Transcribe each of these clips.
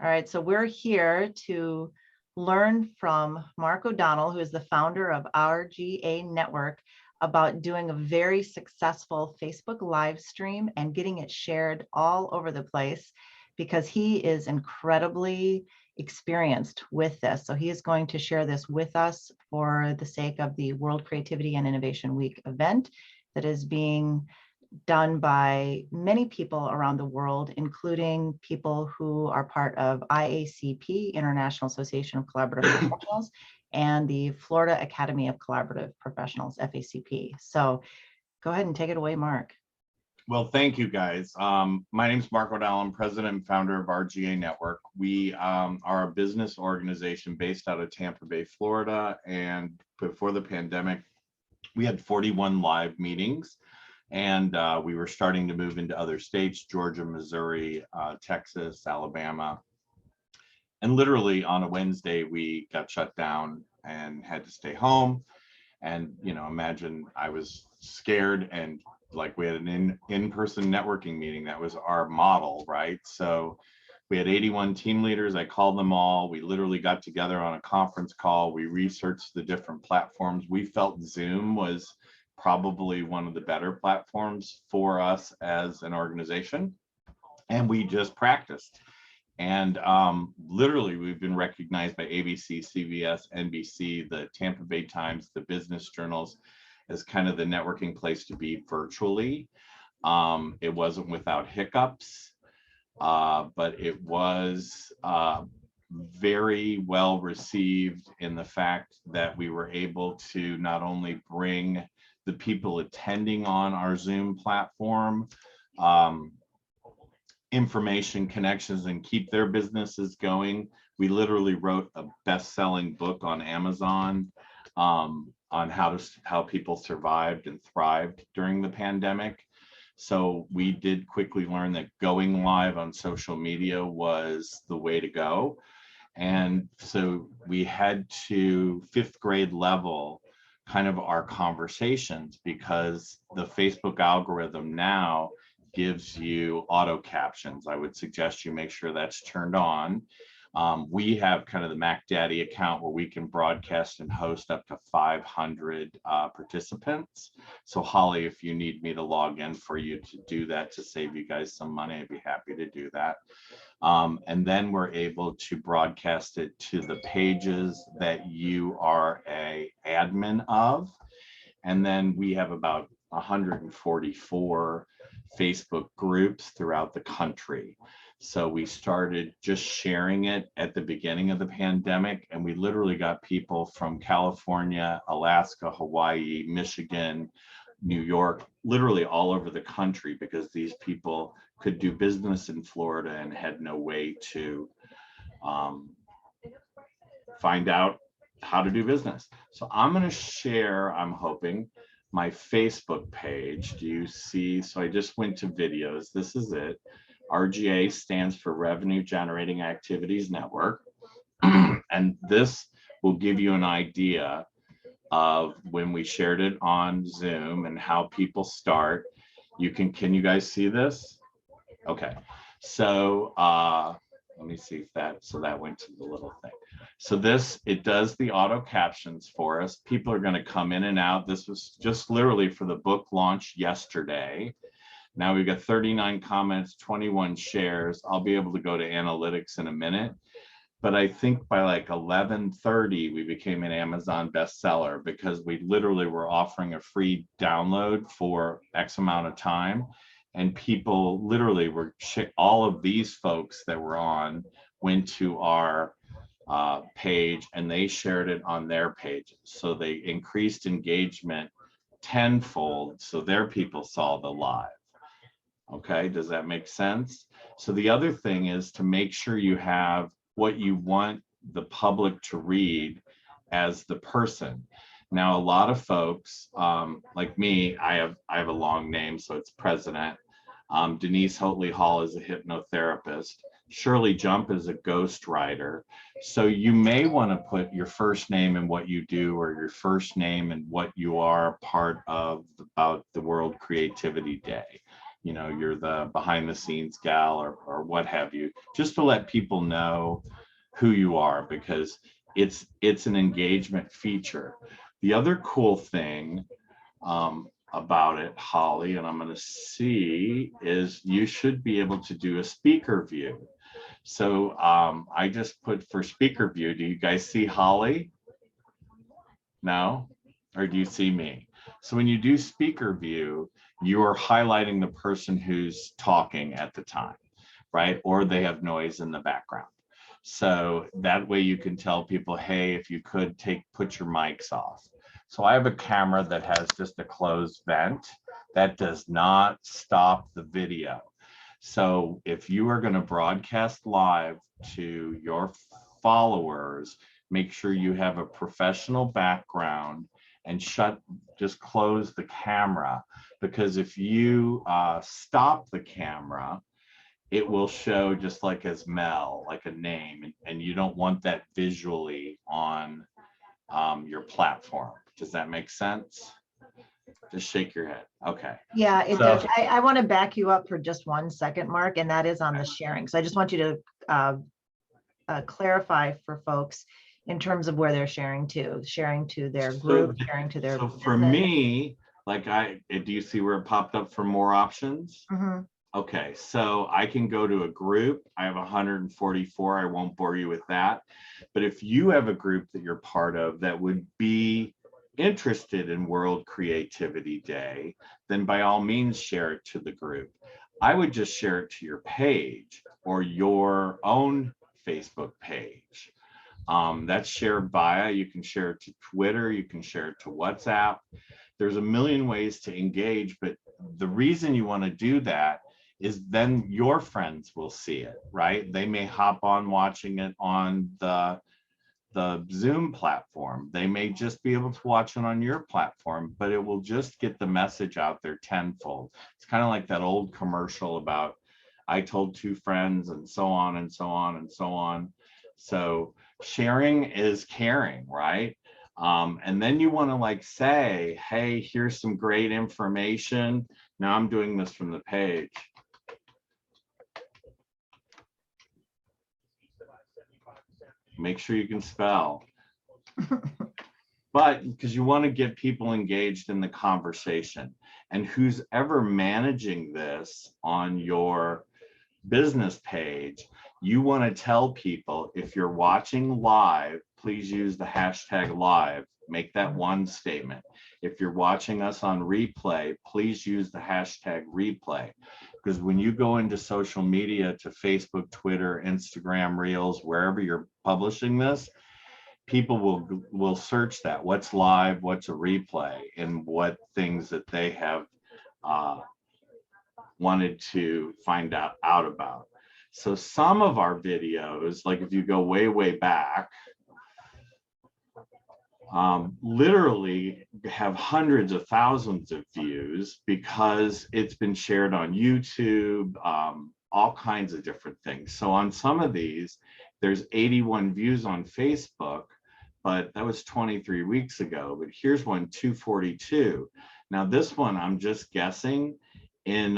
All right, so we're here to learn from Mark O'Donnell, who is the founder of RGA Network, about doing a very successful Facebook live stream and getting it shared all over the place, because he is incredibly experienced with this. So he is going to share this with us for the sake of the World Creativity and Innovation Week event that is being done by many people around the world, including people who are part of IACP, International Association of Collaborative Professionals, and the Florida Academy of Collaborative Professionals, FACP. So go ahead and take it away, Mark. Well, thank you, guys. My name is Mark O'Donnell. I'm president and founder of RGA Network. We are a business organization based out of Tampa Bay, Florida. And before the pandemic, we had 41 live meetings. And we were starting to move into other states, Georgia, Missouri, Texas, Alabama. And literally on a Wednesday, we got shut down and had to stay home. And, you know, imagine I was scared, and like we had an in-person networking meeting. That was our model, right? So we had 81 team leaders. I called them all. We literally got together on a conference call. We researched the different platforms. We felt Zoom was probably one of the better platforms for us as an organization. And we just practiced. And literally, we've been recognized by ABC, CBS, NBC, the Tampa Bay Times, the business journals as kind of the networking place to be virtually. It wasn't without hiccups, but it was very well received in the fact that we were able to not only bring the people attending on our Zoom platform information, connections, and keep their businesses going. We literally wrote a best-selling book on Amazon on how people survived and thrived during the pandemic. So we did quickly learn that going live on social media was the way to go. And so we had to fifth grade level kind of our conversations, because the Facebook algorithm now gives you auto captions. I would suggest you make sure that's turned on. We have kind of the Mac Daddy account where we can broadcast and host up to 500 participants. So Holly, if you need me to log in for you to do that to save you guys some money, I'd be happy to do that. And then we're able to broadcast it to the pages that you are an admin of. And then we have about 144 Facebook groups throughout the country. So we started just sharing it at the beginning of the pandemic, and we literally got people from California, Alaska, Hawaii, Michigan, New York, literally all over the country, because these people could do business in Florida and had no way to find out how to do business. So I'm going to share, I'm hoping, my Facebook page. Do you see? So I just went to videos. This is it. RGA stands for Revenue Generating Activities Network. And this will give you an idea of when we shared it on Zoom and how people start. Can you guys see this? Okay. So let me see if that went to the little thing. So it does the auto captions for us. People are going to come in and out. This was just literally for the book launch yesterday. Now we've got 39 comments, 21 shares. I'll be able to go to analytics in a minute. But I think by like 11:30, we became an Amazon bestseller, because we literally were offering a free download for X amount of time. And people literally all of these folks that were on went to our page and they shared it on their pages. So they increased engagement tenfold. So their people saw the live. Okay, does that make sense? So the other thing is to make sure you have what you want the public to read as the person. Now, a lot of folks, like me, I have a long name, so it's President. Denise Hotley Hall is a hypnotherapist. Shirley Jump is a ghostwriter. So you may want to put your first name and what you do, or your first name and what you are part of about the World Creativity Day. you're the behind the scenes gal or what have you, just to let people know who you are, because it's an engagement feature. The other cool thing about it, Holly, and I'm going to see, is you should be able to do a speaker view. So I just put for speaker view. Do you guys see Holly? No? Or do you see me? So when you do speaker view, you are highlighting the person who's talking at the time, right? Or they have noise in the background. So that way you can tell people, hey, if you could put your mics off. So I have a camera that has just a closed vent that does not stop the video. So if you are going to broadcast live to your followers, make sure you have a professional background and just close the camera, because if you stop the camera, it will show just like as Mel, like a name, and you don't want that visually on your platform. Does that make sense? Just shake your head. Okay. Yeah, it does. I want to back you up for just 1 second, Mark, and that is on the sharing. So I just want you to clarify for folks in terms of where they're sharing to their group, sharing to their. So for me, like do you see where it popped up for more options? Mm-hmm. Okay, so I can go to a group. I have 144. I won't bore you with that. But if you have a group that you're part of that would be interested in World Creativity Day, then by all means share it to the group. I would just share it to your page or your own Facebook page. That's shared via, you can share it to Twitter, you can share it to WhatsApp. There's a million ways to engage, but the reason you want to do that is then your friends will see it, right? They may hop on watching it on the Zoom platform. They may just be able to watch it on your platform, but it will just get the message out there tenfold. It's kind of like that old commercial about I told 2 friends and so on and so on and so on. So sharing is caring, right? And then you want to like say, hey, here's some great information. Now I'm doing this from the page. Make sure you can spell. But because you want to get people engaged in the conversation, and who's ever managing this on your business page, you want to tell people, if you're watching live, please use the hashtag live. Make that one statement. If you're watching us on replay, please use the hashtag replay. Because when you go into social media, to Facebook, Twitter, Instagram, Reels, wherever you're publishing this, people will search that. What's live, what's a replay, and what things that they have wanted to find out about. So some of our videos, like if you go way back, literally have hundreds of thousands of views because it's been shared on YouTube, all kinds of different things. So on some of these, there's 81 views on Facebook, but that was 23 weeks ago. But here's one, 242. Now this one, I'm just guessing, in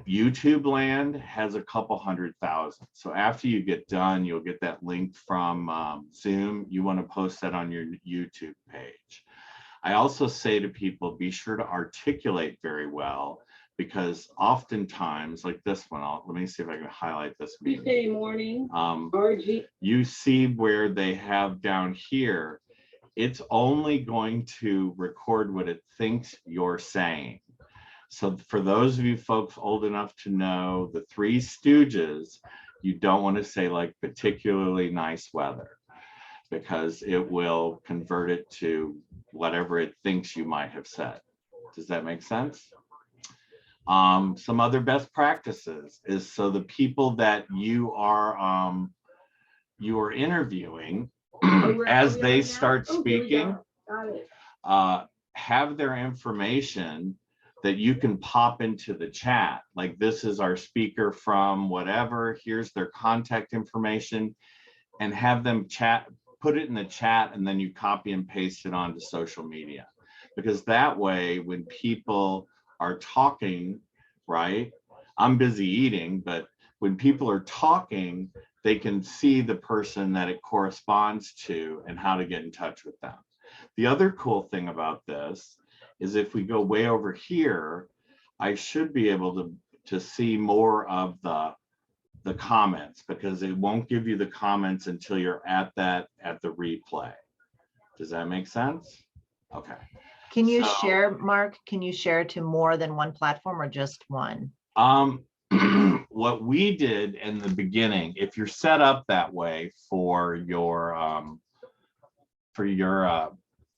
YouTube land has a couple 100,000. So after you get done, you'll get that link from Zoom. You want to post that on your YouTube page. I also say to people, be sure to articulate very well, because oftentimes, like this one, let me see if I can highlight this. Tuesday morning, you see where they have down here, it's only going to record what it thinks you're saying. So for those of you folks old enough to know the Three Stooges, you don't want to say like particularly nice weather, because it will convert it to whatever it thinks you might have said. Does that make sense? Some other best practices is, so the people that you are interviewing, as they start speaking, have their information that you can pop into the chat. Like, this is our speaker from whatever, here's their contact information, and have them put it in the chat, and then you copy and paste it onto social media. Because that way, when people are talking, right? I'm busy eating, but when people are talking, they can see the person that it corresponds to and how to get in touch with them. The other cool thing about this is if we go way over here, I should be able to see more of the comments, because it won't give you the comments until you're at the replay. Does that make sense? Okay. Can you share, Mark? Can you share to more than one platform or just one? What we did in the beginning, if you're set up that way for your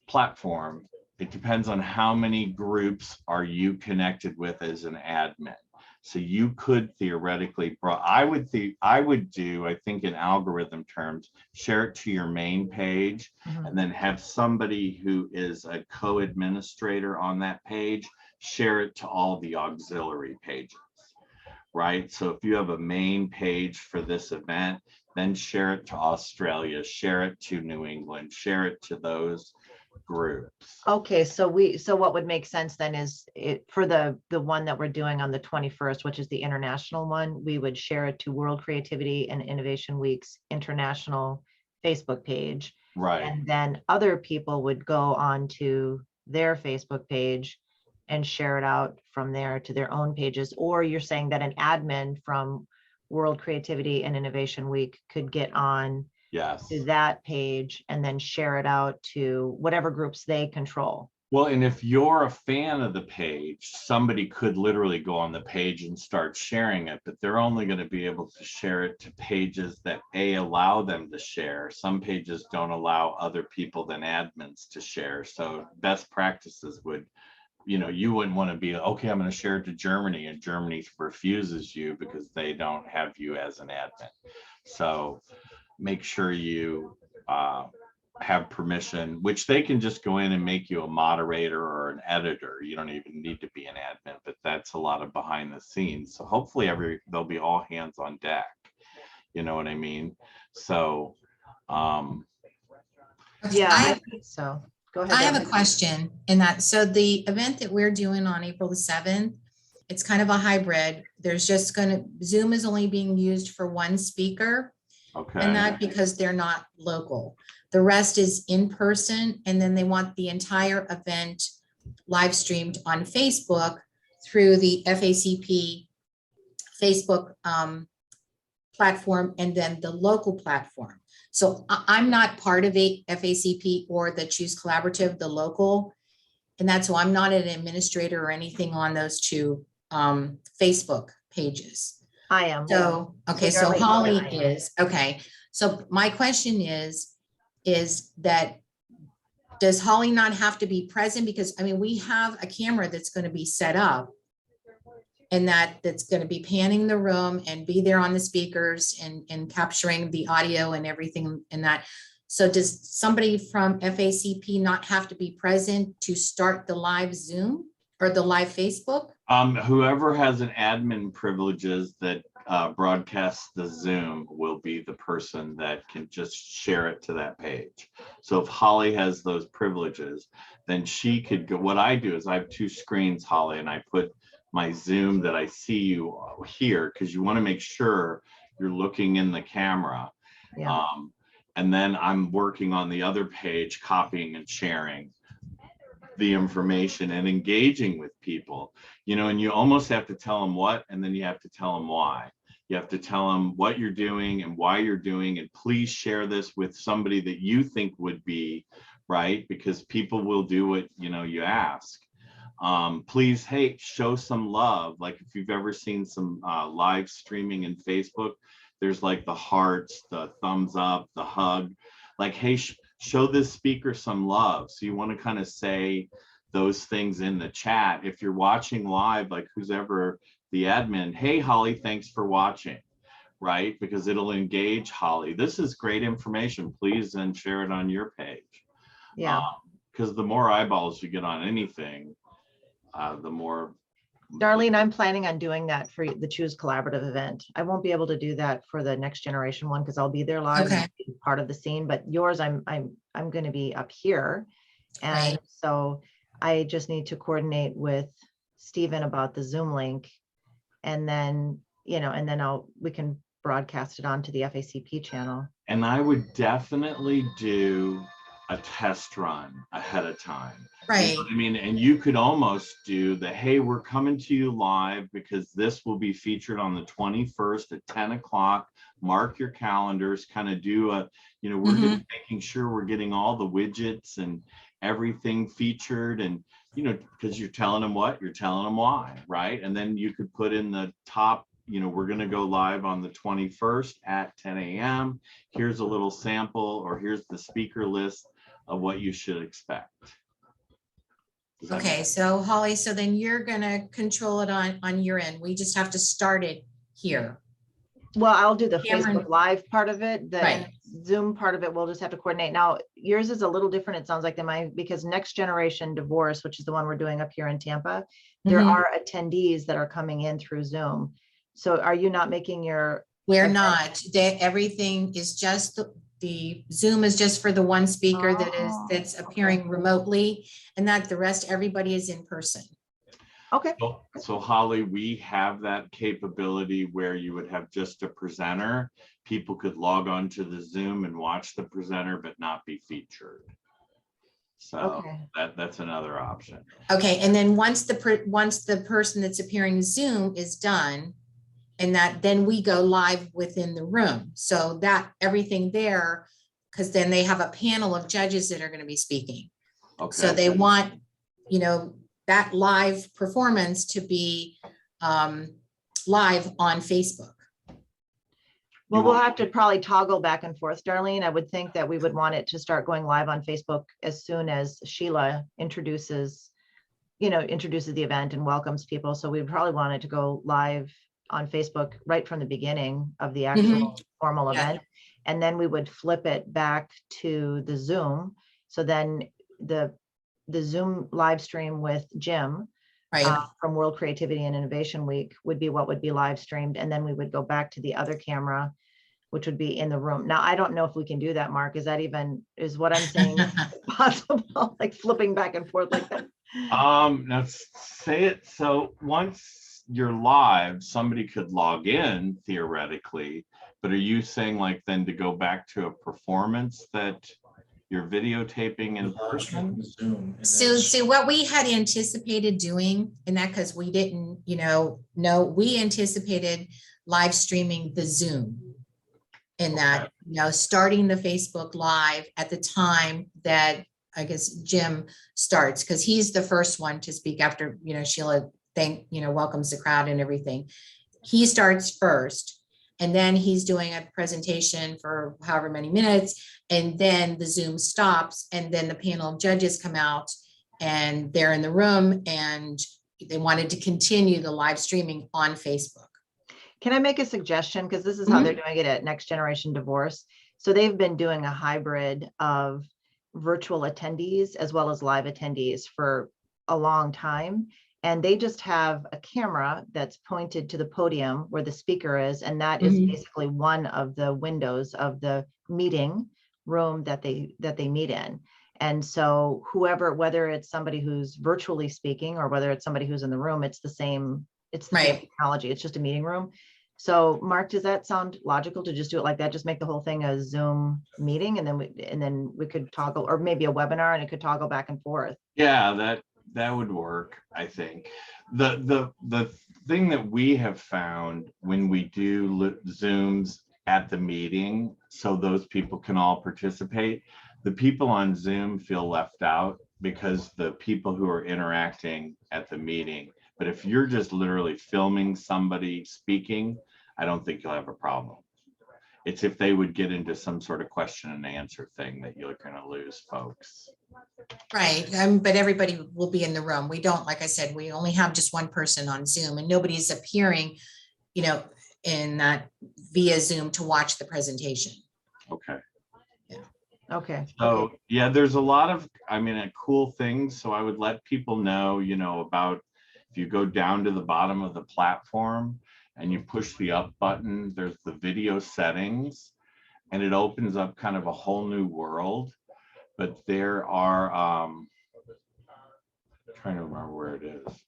platform, it depends on how many groups are you connected with as an admin. So you could theoretically, I would do, I think in algorithm terms, share it to your main page, and then have somebody who is a co-administrator on that page share it to all the auxiliary pages, right? So if you have a main page for this event, then share it to Australia, share it to New England, share it to those groups. Okay, so what would make sense then is for the one that we're doing on the 21st, which is the international one, we would share it to World Creativity and Innovation Week's international Facebook page. Right. And then other people would go on to their Facebook page and share it out from there to their own pages. Or you're saying that an admin from World Creativity and Innovation Week could get on to that page and then share it out to whatever groups they control. Well, and if you're a fan of the page, somebody could literally go on the page and start sharing it, but they're only going to be able to share it to pages that allow them to share. Some pages don't allow other people than admins to share. So best practices would, you wouldn't want to be, okay, I'm going to share it to Germany, and Germany refuses you because they don't have you as an admin. So make sure you have permission, which they can just go in and make you a moderator or an editor. You don't even need to be an admin, but that's a lot of behind the scenes. So hopefully there'll be all hands on deck. You know what I mean? So yeah, I think so. Go ahead. I have a question in that. So the event that we're doing on April the 7th, it's kind of a hybrid. Zoom is only being used for one speaker. Okay. And that because they're not local. The rest is in person, and then they want the entire event live streamed on Facebook through the FACP Facebook platform, and then the local platform. So I'm not part of a FACP or the Choose Collaborative, the local, and that's why I'm not an administrator or anything on those two Facebook pages. I am. So, okay, so Holly is, okay. So my question is that, does Holly not have to be present? Because I mean, we have a camera that's going to be set up, and that's going to be panning the room and be there on the speakers and capturing the audio and everything in that. So does somebody from FACP not have to be present to start the live Zoom or the live Facebook? Whoever has an admin privileges that broadcasts the Zoom will be the person that can just share it to that page. So if Holly has those privileges, then she could go. What I do is I have two screens, Holly, and I put my Zoom that I see you here, because you want to make sure you're looking in the camera. Yeah. And then I'm working on the other page, copying and sharing the information and engaging with people, and you almost have to tell them what, and then you have to tell them why. You have to tell them what you're doing and why you're doing, and please share this with somebody that you think would be right, because people will do what you ask. Please, hey, show some love. Like if you've ever seen some live streaming in Facebook, there's like the hearts, the thumbs up, the hug, like, hey, show this speaker some love. So you want to kind of say those things in the chat. If you're watching live, like who's ever the admin, hey, Holly, thanks for watching, right? Because it'll engage Holly. This is great information. Please then share it on your page. Yeah. Because the more eyeballs you get on anything, the more. Darlene, I'm planning on doing that for the Choose Collaborative event. I won't be able to do that for the next generation one because I'll be there live, okay, and be part of the scene. But yours, I'm going to be up here, and right. So I just need to coordinate with Stephen about the Zoom link, and then, and then we can broadcast it onto the FACP channel. And I would definitely do a test run ahead of time. Right. You know what I mean? And you could almost do the, hey, we're coming to you live because this will be featured on the 21st at 10 o'clock. Mark your calendars, kind of do a, we're just making sure we're getting all the widgets and everything featured, and, because you're telling them what, you're telling them why, right? And then you could put in the top, we're going to go live on the 21st at 10 a.m. Here's a little sample, or here's the speaker list of what you should expect. Okay, so Holly, so then you're going to control it on your end. We just have to start it here. Well, I'll do the Cameron. Facebook Live part of it. The Right. Zoom part of it, we'll just have to coordinate. Now, yours is a little different, it sounds like, than mine, because Next Generation Divorce, which is the one we're doing up here in Tampa, there Mhm. are attendees that are coming in through Zoom. So are you not making your? We're Okay. not. Everything is just the Zoom is just for the one speaker that's appearing remotely, and that the rest, everybody is in person. Okay. So Holly, we have that capability where you would have just a presenter. People could log on to the Zoom and watch the presenter, but not be featured. So Okay. that's another option. Okay, and then once the person that's appearing Zoom is done, and that then we go live within the room. So that everything there, because then they have a panel of judges that are going to be speaking. Okay. So they want, that live performance to be live on Facebook. Well, we'll have to probably toggle back and forth, Darlene. I would think that we would want it to start going live on Facebook as soon as Sheila introduces the event and welcomes people. So we'd probably want it to go live on Facebook right from the beginning of the actual formal event. And then we would flip it back to the Zoom. So then the Zoom live stream with Jim from World Creativity and Innovation Week would be what would be live streamed. And then we would go back to the other camera, which would be in the room. Now, I don't know if we can do that, Mark. Is what I'm saying possible, like flipping back and forth like that? Now say it. So once you're live, somebody could log in theoretically, but are you saying like then to go back to a performance that you're videotaping in person? So what we had anticipated doing, and that because we didn't, we anticipated live streaming the Zoom, and that, starting the Facebook Live at the time that I guess Jim starts, because he's the first one to speak after, Sheila welcomes the crowd and everything. He starts first, and then he's doing a presentation for however many minutes, and then the Zoom stops, and then the panel of judges come out, and they're in the room, and they wanted to continue the live streaming on Facebook. Can I make a suggestion? Because this is how they're doing it at Next Generation Divorce. So they've been doing a hybrid of virtual attendees as well as live attendees for a long time. And they just have a camera that's pointed to the podium where the speaker is. And that is basically one of the windows of the meeting room that they meet in. And so whether it's somebody who's virtually speaking or whether it's somebody who's in the room, it's the same technology. It's just a meeting room. So Mark, does that sound logical to just do it like that? Just make the whole thing a Zoom meeting, and then we could toggle, or maybe a webinar, and it could toggle back and forth. Yeah, that would work, I think. The thing that we have found when we do Zooms at the meeting, so those people can all participate, the people on Zoom feel left out because the people who are interacting at the meeting. But if you're just literally filming somebody speaking, I don't think you'll have a problem. It's if they would get into some sort of question and answer thing that you're going to lose folks. Right. But everybody will be in the room. We don't, like I said, we only have just one person on Zoom, and nobody's appearing, in that via Zoom to watch the presentation. Okay. Yeah. Okay. So yeah, there's a lot of, cool things. So I would let people know, about, if you go down to the bottom of the platform and you push the up button, there's the video settings, and it opens up kind of a whole new world. But there are, trying to remember where it is.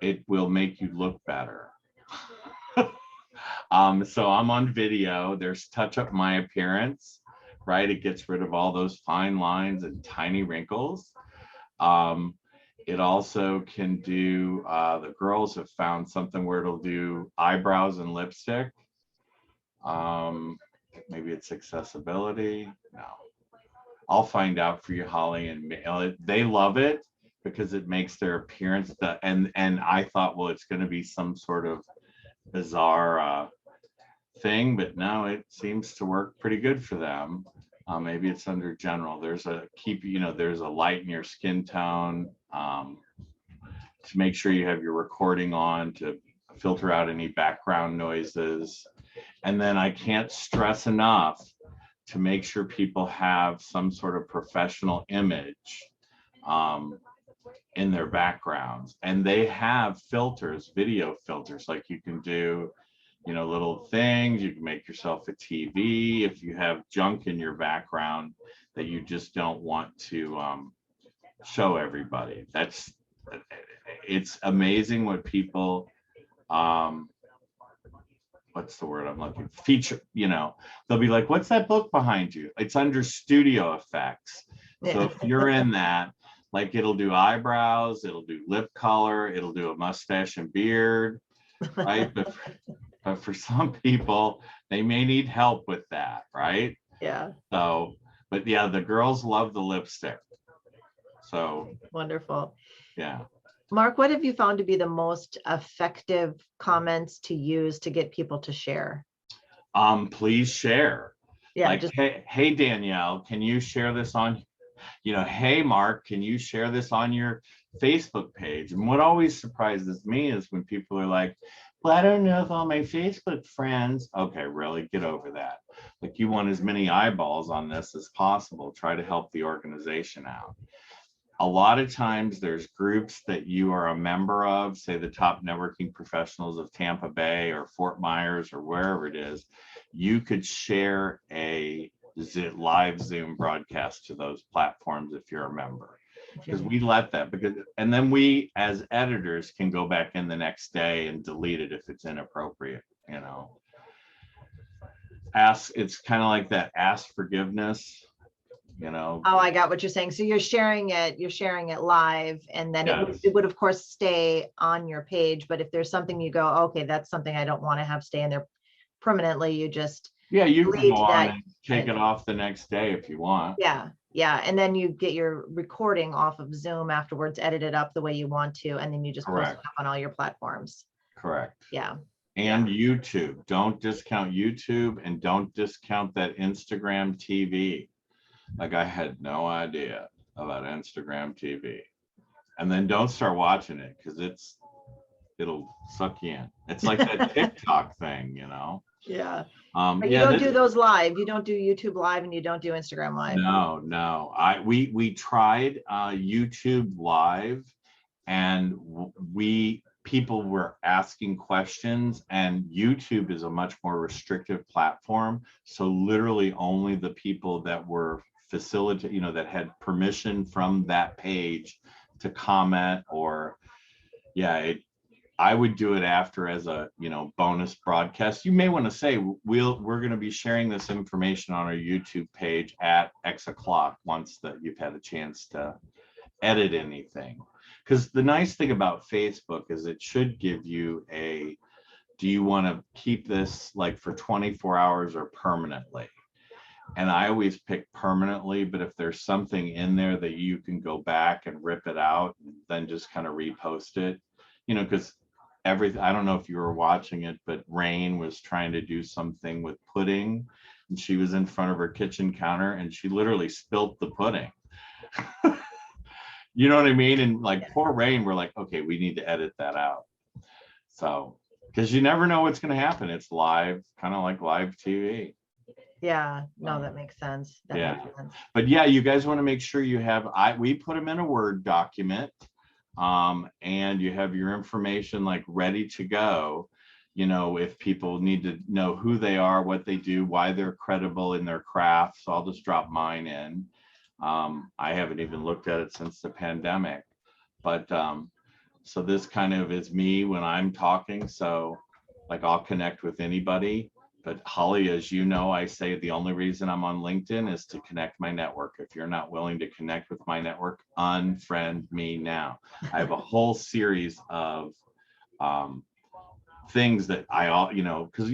it will make you look better. So I'm on video. There's touch up my appearance, right? It gets rid of all those fine lines and tiny wrinkles. It also can do, the girls have found something where it'll do eyebrows and lipstick. Maybe it's accessibility. No, I'll find out for you, Holly, and mail it. They love it because it makes their appearance. And I thought, well, it's going to be some sort of bizarre thing, but no, it seems to work pretty good for them. Maybe it's under general. There's a there's a light in your skin tone, to make sure you have your recording on to filter out any background noises. And then I can't stress enough to make sure people have some sort of professional image in their backgrounds. And they have filters, video filters, like you can do, little things. You can make yourself a TV if you have junk in your background that you just don't want to show everybody. It's amazing what people, what's the word I'm looking for? Feature, they'll be like, what's that book behind you? It's under studio effects. So if you're in that, like, it'll do eyebrows, it'll do lip color, it'll do a mustache and beard, right? But for some people, they may need help with that, right? Yeah. So, but yeah, the girls love the lipstick. So wonderful. Yeah. Mark, what have you found to be the most effective comments to use to get people to share? Please share. Yeah. Like, hey, Danielle, can you share this on, hey, Mark, can you share this on your Facebook page? And what always surprises me is when people are like, well, I don't know if all my Facebook friends. Okay, really, get over that. Like, you want as many eyeballs on this as possible. Try to help the organization out. A lot of times there's groups that you are a member of, say the top networking professionals of Tampa Bay or Fort Myers or wherever it is. You could share a live Zoom broadcast to those platforms if you're a member, because we let that, and then we as editors can go back in the next day and delete it if it's inappropriate. It's kind of like that, ask forgiveness. Oh, I got what you're saying. So you're sharing it live, and then it would of course stay on your page. But if there's something you go, okay, that's something I don't want to have stay in there permanently, you just you can go on and take it off the next day if you want. Yeah, and then you get your recording off of Zoom afterwards, edit it up the way you want to, and then you just post it up on all your platforms. Correct. Yeah. And YouTube. Don't discount YouTube, and don't discount that Instagram TV. Like, I had no idea about Instagram TV. And then don't start watching it, because it'll suck you in. It's like that TikTok thing, Yeah. But you don't do those live. You don't do YouTube live, and you don't do Instagram live. No. We tried YouTube live, and people were asking questions, and YouTube is a much more restrictive platform. So literally only the people that were that had permission from that page to comment, or I would do it after as a bonus broadcast. You may want to say, we're going to be sharing this information on our YouTube page at X o'clock once that you've had a chance to edit anything. Because the nice thing about Facebook is it should give you do you want to keep this like for 24 hours or permanently? And I always pick permanently, but if there's something in there that you can go back and rip it out, then just kind of repost it, because I don't know if you were watching it, but Rain was trying to do something with pudding, and she was in front of her kitchen counter and she literally spilt the pudding. You know what I mean? And like, poor Rain, we're like, okay, we need to edit that out. So, because you never know what's going to happen. It's live, kind of like live TV. Yeah, no, that makes sense. Makes sense. But yeah, you guys want to make sure you have, we put them in a Word document, and you have your information like ready to go. If people need to know who they are, what they do, why they're credible in their craft. So I'll just drop mine in. I haven't even looked at it since the pandemic, but So this kind of is me when I'm talking. So like I'll connect with anybody. But Holly, as you know, I say the only reason I'm on LinkedIn is to connect my network. If you're not willing to connect with my network, unfriend me now. I have a whole series of things that because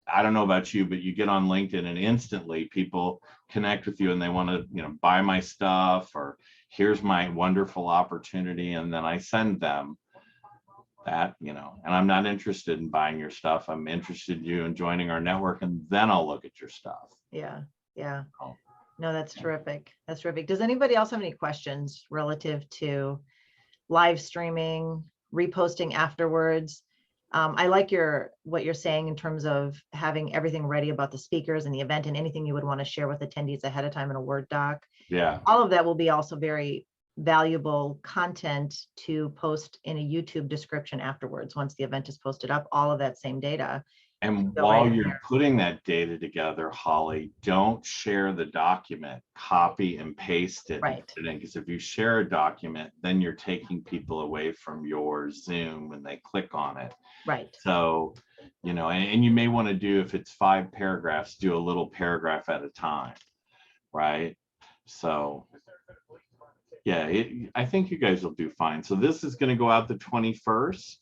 I don't know about you, but you get on LinkedIn and instantly people connect with you and they want to, buy my stuff or here's my wonderful opportunity. And then I send them that, and I'm not interested in buying your stuff. I'm interested in you in joining our network, and then I'll look at your stuff. Yeah. Yeah. Oh. No, that's terrific. That's terrific. Does anybody else have any questions relative to live streaming, reposting afterwards? I like what you're saying in terms of having everything ready about the speakers and the event and anything you would want to share with attendees ahead of time in a Word doc. Yeah. All of that will be also very valuable content to post in a YouTube description afterwards. Once the event is posted up, all of that same data. And while you're putting that data together, Holly, don't share the document, copy and paste it. Right. Because if you share a document, then you're taking people away from your Zoom when they click on it. Right. So, and you may want to do, if it's 5 paragraphs, do a little paragraph at a time. Right. So, yeah, I think you guys will do fine. So this is going to go out the 21st,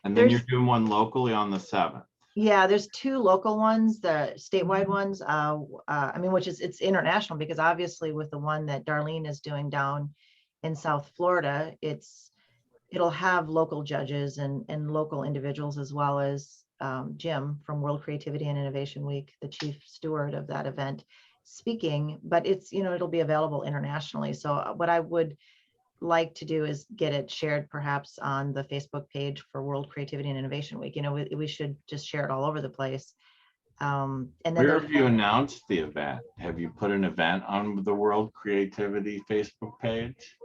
and then you're doing one locally on the 7th. Yeah, there's 2 local ones, the statewide ones. It's international, because obviously with the one that Darlene is doing down in South Florida, it'll have local judges and local individuals, as well as Jim from World Creativity and Innovation Week, the chief steward of that event, speaking. But it'll be available internationally. So what I would like to do is get it shared perhaps on the Facebook page for World Creativity and Innovation Week. We should just share it all over the place. And then where have you announced the event? Have you put an event on the World Creativity Facebook page?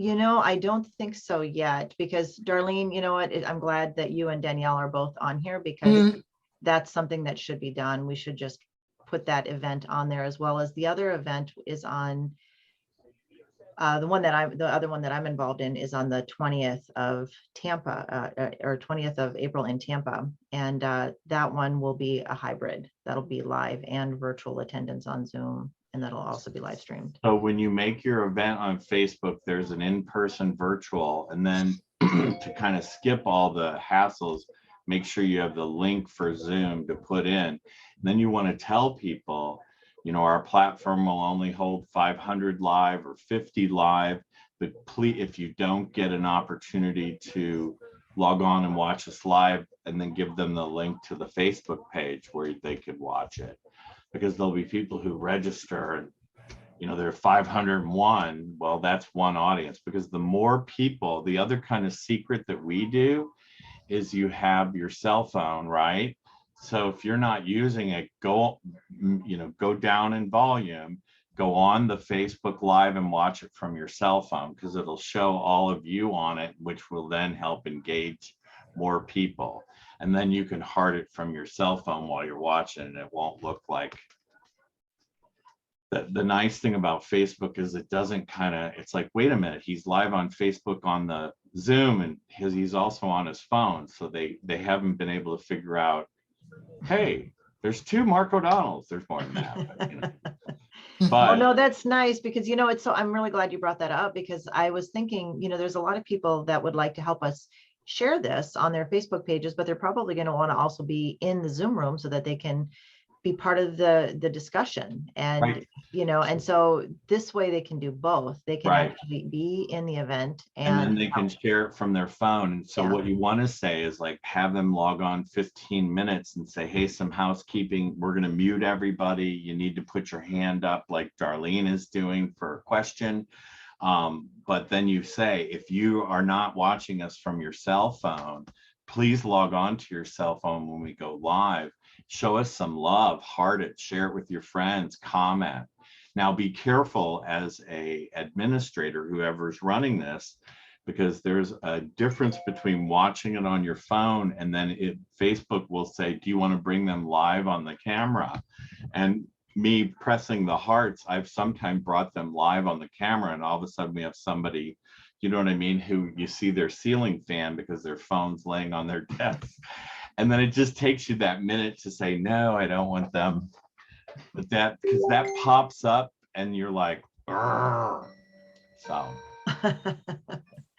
I don't think so yet, because Darlene, you know what, I'm glad that you and Danielle are both on here, because that's something that should be done. We should just put that event on there, as well as the other event is on the other one that I'm involved in is on the 20th of Tampa, or 20th of April in Tampa. And that one will be a hybrid. That'll be live and virtual attendance on Zoom, and that'll also be live streamed. So when you make your event on Facebook, there's an in-person virtual, and then to kind of skip all the hassles, make sure you have the link for Zoom to put in. And then you want to tell people, our platform will only hold 500 live or 50 live, but please, if you don't get an opportunity to log on and watch us live, and then give them the link to the Facebook page where they could watch it, because there'll be people who register and, there are 501. Well, that's one audience, because the more people, the other kind of secret that we do is you have your cell phone, right? So if you're not using it, go down in volume, go on the Facebook Live and watch it from your cell phone, because it'll show all of you on it, which will then help engage more people. And then you can heart it from your cell phone while you're watching, and it won't look like. The nice thing about Facebook is it doesn't it's like, wait a minute, he's live on Facebook on the Zoom, and he's also on his phone. So they haven't been able to figure out, hey, there's 2 Mark O'Donnells. There's more than that. But oh, no, that's nice, because I'm really glad you brought that up, because I was thinking, there's a lot of people that would like to help us share this on their Facebook pages, but they're probably going to want to also be in the Zoom room so that they can be part of the discussion. And right. And so this way they can do both. They can actually be in the event, and then they can share it from their phone. And so what you want to say is, like, have them log on 15 minutes and say, hey, some housekeeping, we're going to mute everybody. You need to put your hand up like Darlene is doing for a question. But then you say, if you are not watching us from your cell phone, please log on to your cell phone when we go live. Show us some love, heart it, share it with your friends, comment. Now be careful as a administrator, whoever's running this, because there's a difference between watching it on your phone and then Facebook will say, do you want to bring them live on the camera? And me pressing the hearts, I've sometimes brought them live on the camera, and all of a sudden we have somebody you know what I mean, who you see their ceiling fan because their phone's laying on their desk. And then it just takes you that minute to say, no, I don't want them. But that, because that pops up and you're like, "Argh." So.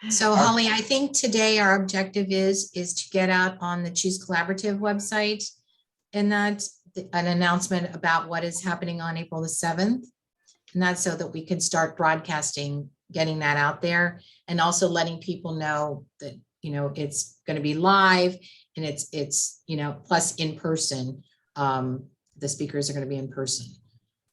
So Holly, I think today our objective is to get out on the Choose Collaborative website and that's an announcement about what is happening on April the 7th. And that's so that we can start broadcasting, getting that out there and also letting people know that, you know, it's going to be live and it's, you know, plus in person. The speakers are going to be in person.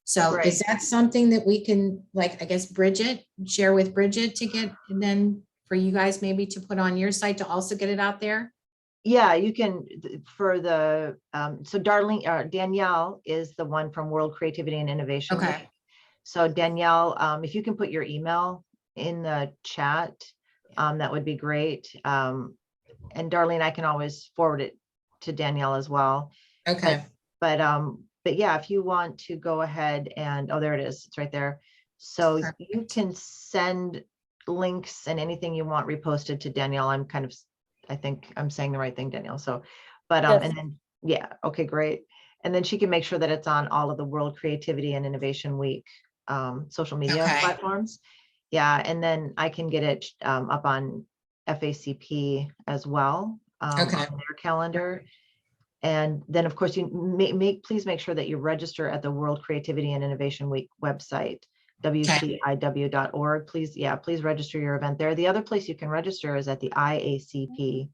So Right. is that something that we can, like, I guess, Bridget, share with Bridget to get, and then for you guys maybe to put on your site to also get it out there? Yeah, you can, for the, so Darlene, Danielle is the one from World Creativity and Innovation. Okay. Week. So Danielle, if you can put your email in the chat, that would be great. And Darlene, I can always forward it to Danielle as well. Okay. But yeah, if you want to go ahead and, oh, there it is, it's right there. So Perfect. you can send links and anything you want reposted to Danielle. I'm kind of, I think I'm saying the right thing, Danielle. So, but, Yes. and then, yeah, okay, great. And then she can make sure that it's on all of the World Creativity and Innovation Week social media Okay. platforms. Yeah, and then I can get it up on FACP as well, Okay. on their calendar. And then, of course, you please make sure that you register at the World Creativity and Innovation Week website, WCIW.org. Please, yeah, please register your event there. The other place you can register is at the IACP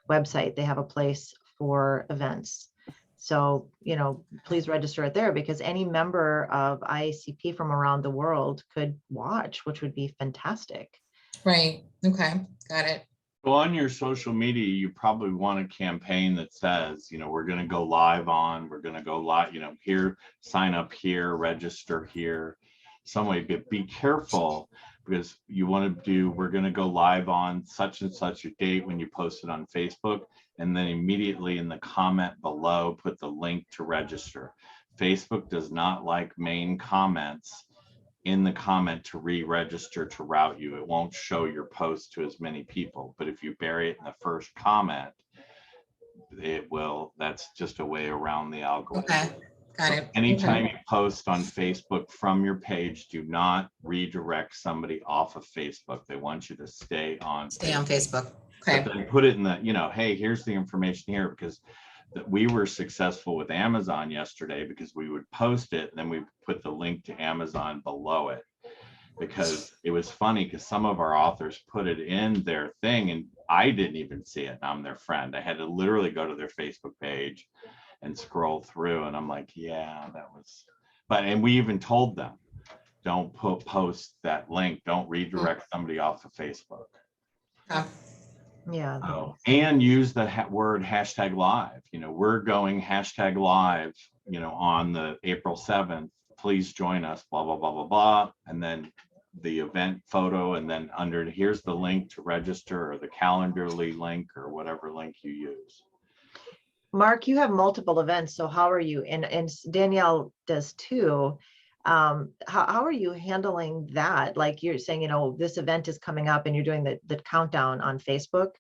website. They have a place for events. So, you know, please register it there because any member of IACP from around the world could watch, which would be fantastic. Right. Okay. Got it. Well, on your social media, you probably want a campaign that says, you know, we're going to go live on, we're going to go live, you know, here, sign up here, register here, some way, but be careful because you want to do, we're going to go live on such and such a date when you post it on Facebook, and then immediately in the comment below, put the link to register. Facebook does not like main comments in the comment to re-register to route you. It won't show your post to as many people, but if you bury it in the first comment, it will. That's just a way around the algorithm. Okay. Got So it. anytime Okay. you post on Facebook from your page, do not redirect somebody off of Facebook. They want you to stay on Stay on Facebook. But Okay. then put it in the, you know, hey, here's the information here, because we were successful with Amazon yesterday because we would post it and then we put the link to Amazon below it, because it was funny because some of our authors put it in their thing and I didn't even see it. And I'm their friend. I had to literally go to their Facebook page and scroll through and I'm like, yeah, that was, but, and we even told them, don't post that link. Don't redirect somebody off of Facebook. Okay. Yeah. Oh, and use the word hashtag live. You know, we're going hashtag live, you know, on the April 7th. Please join us, blah, blah, blah, blah, blah. And then the event photo, and then under here's the link to register or the Calendarly link or whatever link you use. Mark, you have multiple events. So how are you? And Danielle does too. How are you handling that? Like you're saying, you know, this event is coming up and you're doing the countdown on Facebook.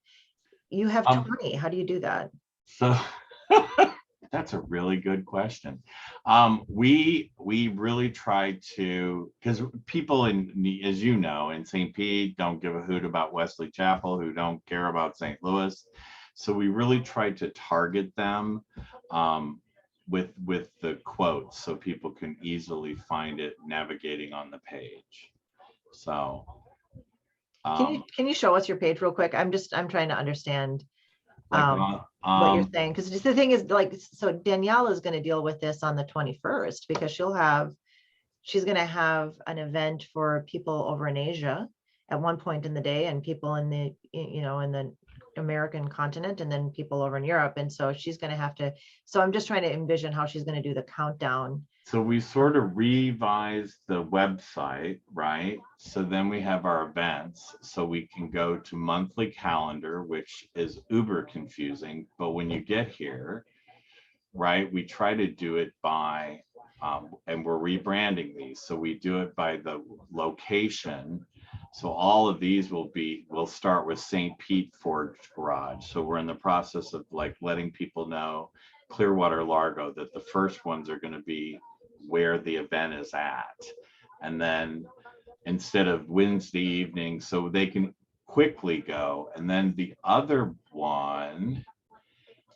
You have 20. How do you do that? So that's a really good question. We really try to, because people in, as you know, in St. Pete don't give a hoot about Wesley Chapel, who don't care about St. Louis. So we really try to target them with the quotes so people can easily find it navigating on the page. So can you show us your page real quick? I'm trying to understand like what you're saying, because the thing is, like, so Danielle is going to deal with this on the 21st because she's going to have an event for people over in Asia at one point in the day, and people in the, you know, in the American continent, and then people over in Europe. And so she's going to have to, so I'm just trying to envision how she's going to do the countdown. So we sort of revised the website, right? So then we have our events. So we can go to monthly calendar, which is uber confusing. But when you get here, right, we try to do it by, and we're rebranding these. So we do it by the location So all of these we'll start with St. Pete Forge Garage. So we're in the process of like letting people know, Clearwater, Largo, that the first ones are going to be where the event is at. And then instead of Wednesday evening, so they can quickly go. And then the other one,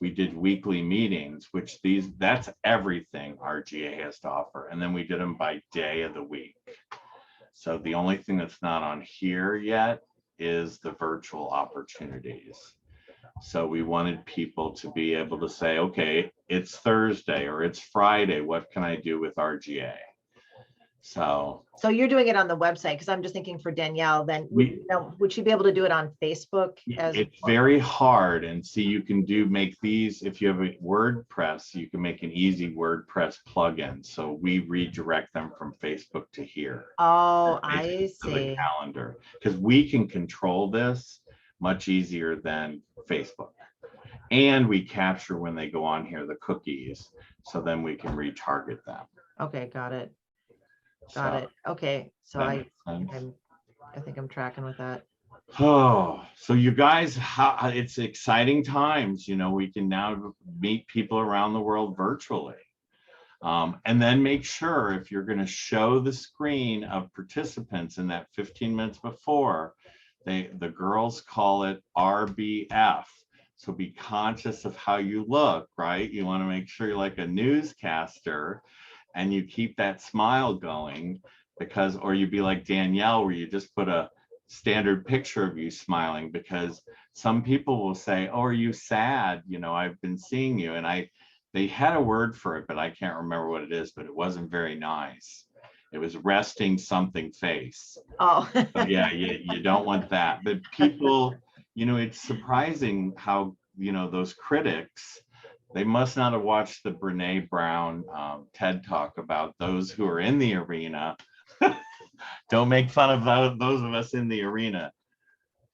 we did weekly meetings, which that's everything RGA has to offer. And then we did them by day of the week. So the only thing that's not on here yet is the virtual opportunities. So we wanted people to be able to say, okay, it's Thursday or it's Friday. What can I do with RGA? So you're doing it on the website, because I'm just thinking for Danielle, then would she be able to do it on Facebook as it's very hard. And see, you can make these, if you have a WordPress, you can make an easy WordPress plugin. So we redirect them from Facebook to here. Oh, I To the see. calendar, because we can control this much easier than Facebook. And we capture when they go on here, the cookies. So then we can retarget them. Okay, got it. Got it. Okay, so I think I'm tracking with that. Oh, so you guys, it's exciting times. You know, we can now meet people around the world virtually. And then make sure, if you're going to show the screen of participants in that 15 minutes before, the girls call it RBF. So be conscious of how you look, right? You want to make sure you're like a newscaster and you keep that smile going, because, or you be like Danielle, where you just put a standard picture of you smiling, because some people will say, oh, are you sad? You know, I've been seeing you. And they had a word for it, but I can't remember what it is, but it wasn't very nice. It was resting something face. Oh. So yeah, you don't want that. But people, you know, it's surprising how, you know, those critics, they must not have watched the Brene Brown TED Talk about those who are in the arena. Don't make fun of those of us in the arena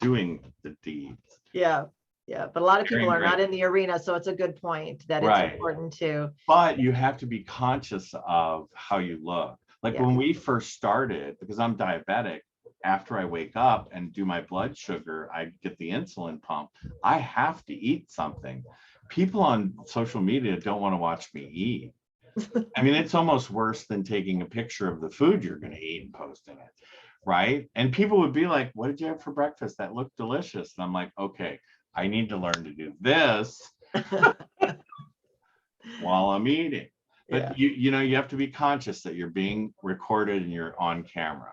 doing the deeds. Yeah. Yeah, but a lot of people are Great. not in the arena, so it's a good point that it's important to. But you have to be conscious of how you look. Like when we first started, because I'm diabetic, after I wake up and do my blood sugar, I get the insulin pump. I have to eat something. People on social media don't want to watch me eat. I mean, it's almost worse than taking a picture of the food you're going to eat and posting it, right? And people would be like, what did you have for breakfast? That looked delicious. And I'm like, okay, I need to learn to do this while I'm eating. But you know, you have to be conscious that you're being recorded and you're on camera,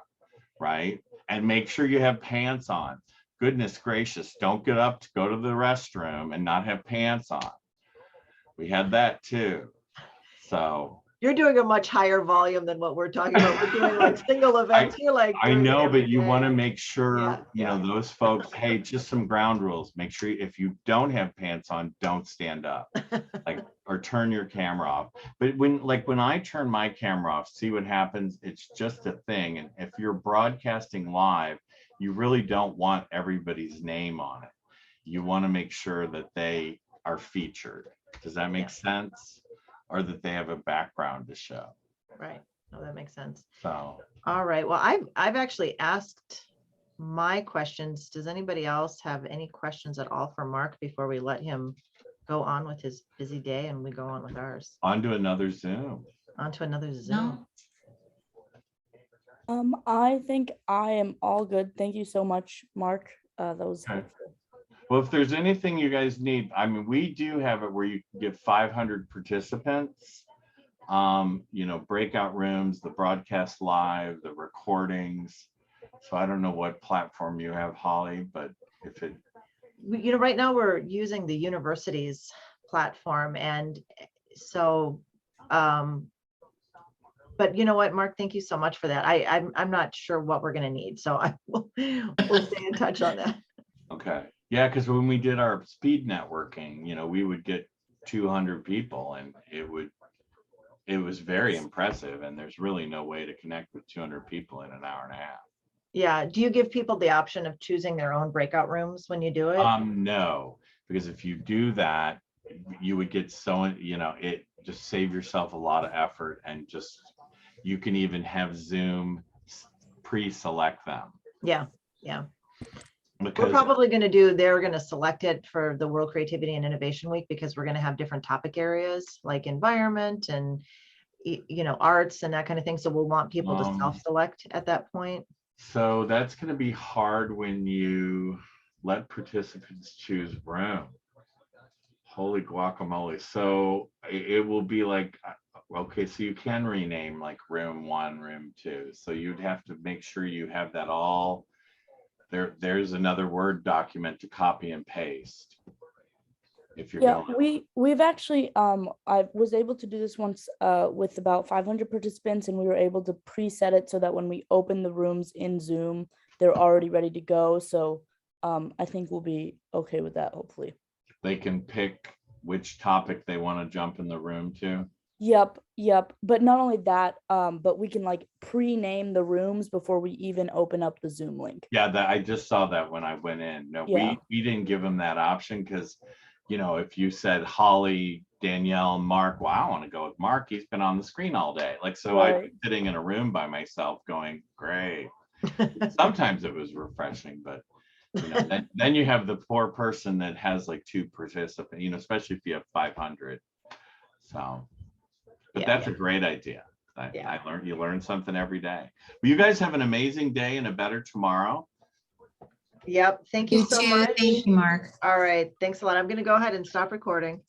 right? And make sure you have pants on. Goodness gracious, don't get up to go to the restroom and not have pants on. We had that too. So you're doing a much higher volume than what we're talking about. We're doing like single events. You're like, I know, but you want to make sure, you know, those folks, hey, just some ground rules. Make sure if you don't have pants on, don't stand up, like, or turn your camera off. But when I turn my camera off, see what happens? It's just a thing. And if you're broadcasting live, you really don't want everybody's name on it. You want to make sure that they are featured. Does that make sense? Or that they have a background to show. Right. Oh, that makes sense. So, all right. Well, I've actually asked my questions. Does anybody else have any questions at all for Mark before we let him go on with his busy day and we go on with ours? On to another Zoom. On to another Zoom. No. I think I am all good. Thank you so much, Mark. That was helpful. Well, if there's anything you guys need, I mean, we do have it where you can get 500 participants, you know, breakout rooms, the broadcast live, the recordings. So I don't know what platform you have, Holly, but if it, you know, right now we're using the university's platform. And so, but you know what, Mark, thank you so much for that. I'm not sure what we're going to need. So we'll stay in touch on that. Okay. Yeah, because when we did our speed networking, you know, we would get 200 people and it was very impressive. And there's really no way to connect with 200 people in an hour and a half. Yeah. Do you give people the option of choosing their own breakout rooms when you do it? No, because if you do that, you would get so, you know, it just save yourself a lot of effort, and just, you can even have Zoom pre-select them. Yeah, yeah. We're Because probably going to they're going to select it for the World Creativity and Innovation Week because we're going to have different topic areas like environment and, you know, arts and that kind of thing. So we'll want people to self-select at that point. so that's going to be hard when you let participants choose room. Holy guacamole. So it will be like, okay, so you can rename like room 1, room 2. So you'd have to make sure you have that all there. There's another Word document to copy and paste. If you're Yeah, going, we've actually I was able to do this once with about 500 participants, and we were able to preset it so that when we open the rooms in Zoom, they're already ready to go. So I think we'll be okay with that, hopefully. they can pick which topic they want to jump in the room to. Yep. But not only that, but we can like pre-name the rooms before we even open up the Zoom link. Yeah, that I just saw that when I went in. No, Yeah. we didn't give them that option because, you know, if you said Holly, Danielle, Mark, well, I want to go with Mark. He's been on the screen all day. Like, so I'd be sitting in a room by myself going, great. Sometimes it was refreshing, but you know, then you have the poor person that has like 2 participants, you know, especially if you have 500. So, but Yeah, that's a great idea. Yeah. You learn something every day. Well, you guys have an amazing day and a better tomorrow. Yep. Thank you so too. much. Thank you, Mark. All right. Thanks a lot. I'm going to go ahead and stop recording.